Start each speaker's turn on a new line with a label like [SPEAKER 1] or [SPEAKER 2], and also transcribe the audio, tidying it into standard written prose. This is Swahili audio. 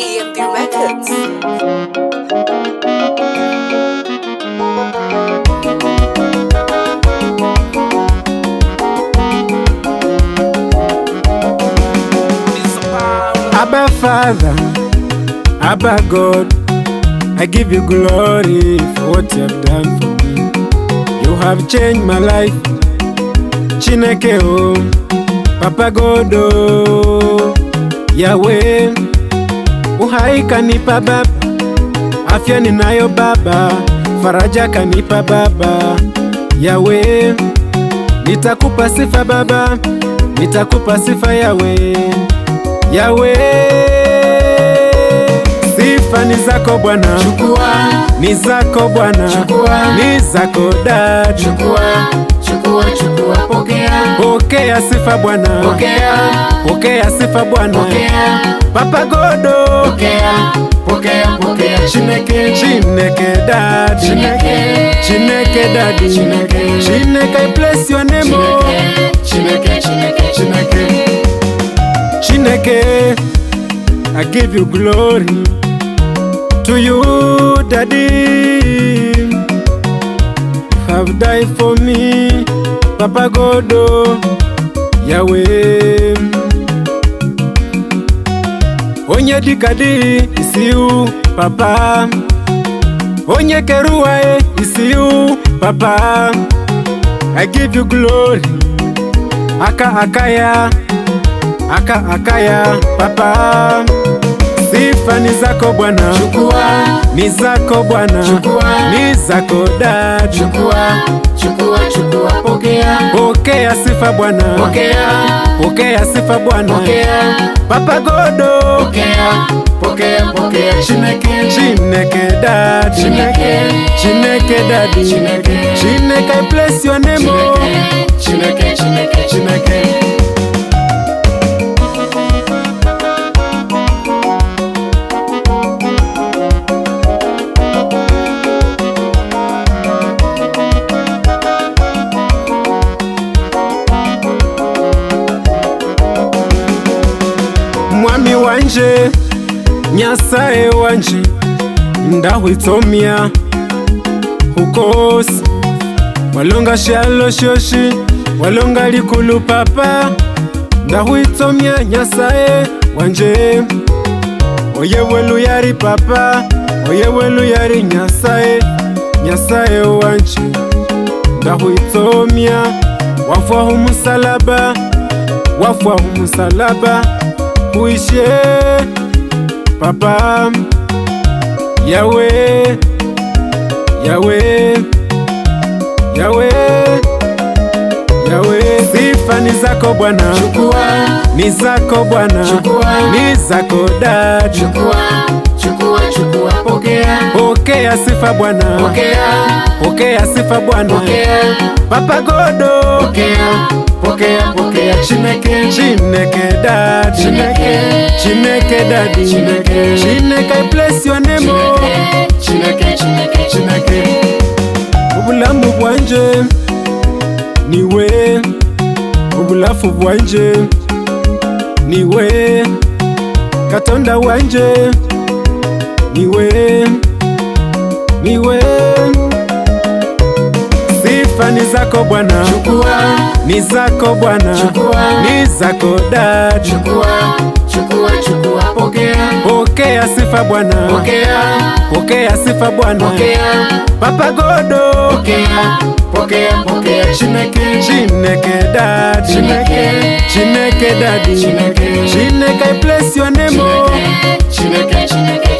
[SPEAKER 1] EMD Records.
[SPEAKER 2] Abba Father, Abba God, I give you glory for what you have done for me. You have changed my life. Chineke o, Papa God o, Yahweh, uhai kanipa baba, afya ninayo baba, faraja kanipa baba. Yahweh, nitakupa sifa baba, nitakupa sifa Yahweh. Yahweh, sifa ni zako Bwana,
[SPEAKER 3] chukua,
[SPEAKER 2] ni zako Bwana,
[SPEAKER 3] chukua,
[SPEAKER 2] ni zako Dad,
[SPEAKER 3] chukua, chukua, chukua, pokea,
[SPEAKER 2] pokea sifa Bwana,
[SPEAKER 3] pokea,
[SPEAKER 2] pokea sifa Bwana,
[SPEAKER 3] pokea,
[SPEAKER 2] Papa Godo,
[SPEAKER 3] pokea, pokea, pokea, Chineke,
[SPEAKER 2] Chineke Dad,
[SPEAKER 3] Chineke,
[SPEAKER 2] Chineke Daddy,
[SPEAKER 3] Chineke,
[SPEAKER 2] Chineke, I bless your name,
[SPEAKER 3] Chineke, Chineke, Chineke,
[SPEAKER 2] Chineke, I give you glory. To you, Daddy, you have died for me, Papa Godo, Yahweh. Onye dikadi isiu, Papa. Onye keruae isiu, Papa. I give you glory. Akaya, Papa. Sifa ni zako Bwana,
[SPEAKER 3] chukua,
[SPEAKER 2] ni zako Bwana,
[SPEAKER 3] chukua,
[SPEAKER 2] ni zako Dad,
[SPEAKER 3] chukua, chukua, chukua, pokea,
[SPEAKER 2] pokea sifa Bwana,
[SPEAKER 3] pokea,
[SPEAKER 2] pokea sifa Bwana,
[SPEAKER 3] pokea,
[SPEAKER 2] Papa Godo,
[SPEAKER 3] pokea, pokea, pokea, Chineke,
[SPEAKER 2] Chineke Dad,
[SPEAKER 3] Chineke,
[SPEAKER 2] Chineke Daddy,
[SPEAKER 3] Chineke,
[SPEAKER 2] Chineke, I bless your name,
[SPEAKER 3] Chineke, Chineke, Chineke.
[SPEAKER 2] Mwami wanje, Nyasaye wanje, ndahwitomia hukosi, walonga shalo shoshi, walonga likulu Papa, ndahwitomia Nyasaye wanje. Oye welu yari Papa, oye welu yari Nyasaye, Nyasaye wanje, ndahwitomia, wafwa humusalaba, wafwa humusalaba, uishe Papa. Yahweh, Yahweh, Yahweh, Yahweh, sifa ni zako Bwana,
[SPEAKER 3] Chukua,
[SPEAKER 2] ni zako Bwana,
[SPEAKER 3] chukua,
[SPEAKER 2] ni zako Dad,
[SPEAKER 3] chukua, chukua, chukua, pokea,
[SPEAKER 2] pokea sifa Bwana,
[SPEAKER 3] pokea,
[SPEAKER 2] pokea sifa Bwana,
[SPEAKER 3] pokea,
[SPEAKER 2] Papa Godo,
[SPEAKER 3] pokea, pokea, pokea, Chineke,
[SPEAKER 2] Chineke Dad,
[SPEAKER 3] Chineke,
[SPEAKER 2] Chineke Daddy,
[SPEAKER 3] Chineke,
[SPEAKER 2] Chineke, I bless your name,
[SPEAKER 3] Chineke, Chineke, Chineke.
[SPEAKER 2] Ubulamu bwanje niwe, ubulafu bwanje niwe, Katonda wanje niwe, niwe. Sifa ni zako Bwana,
[SPEAKER 3] Chukua,
[SPEAKER 2] ni zako Bwana,
[SPEAKER 3] chukua,
[SPEAKER 2] ni zako Dad,
[SPEAKER 3] chukua, chukua, chukua, pokea,
[SPEAKER 2] pokea sifa Bwana,
[SPEAKER 3] pokea,
[SPEAKER 2] pokea sifa Bwana,
[SPEAKER 3] pokea,
[SPEAKER 2] Papa Godo,
[SPEAKER 3] pokea, pokea, pokea, Chineke,
[SPEAKER 2] Chineke Dad,
[SPEAKER 3] Chineke,
[SPEAKER 2] Chineke Daddy,
[SPEAKER 3] Chineke,
[SPEAKER 2] Chineke, I bless your name,
[SPEAKER 3] Chineke, Chineke, Chineke.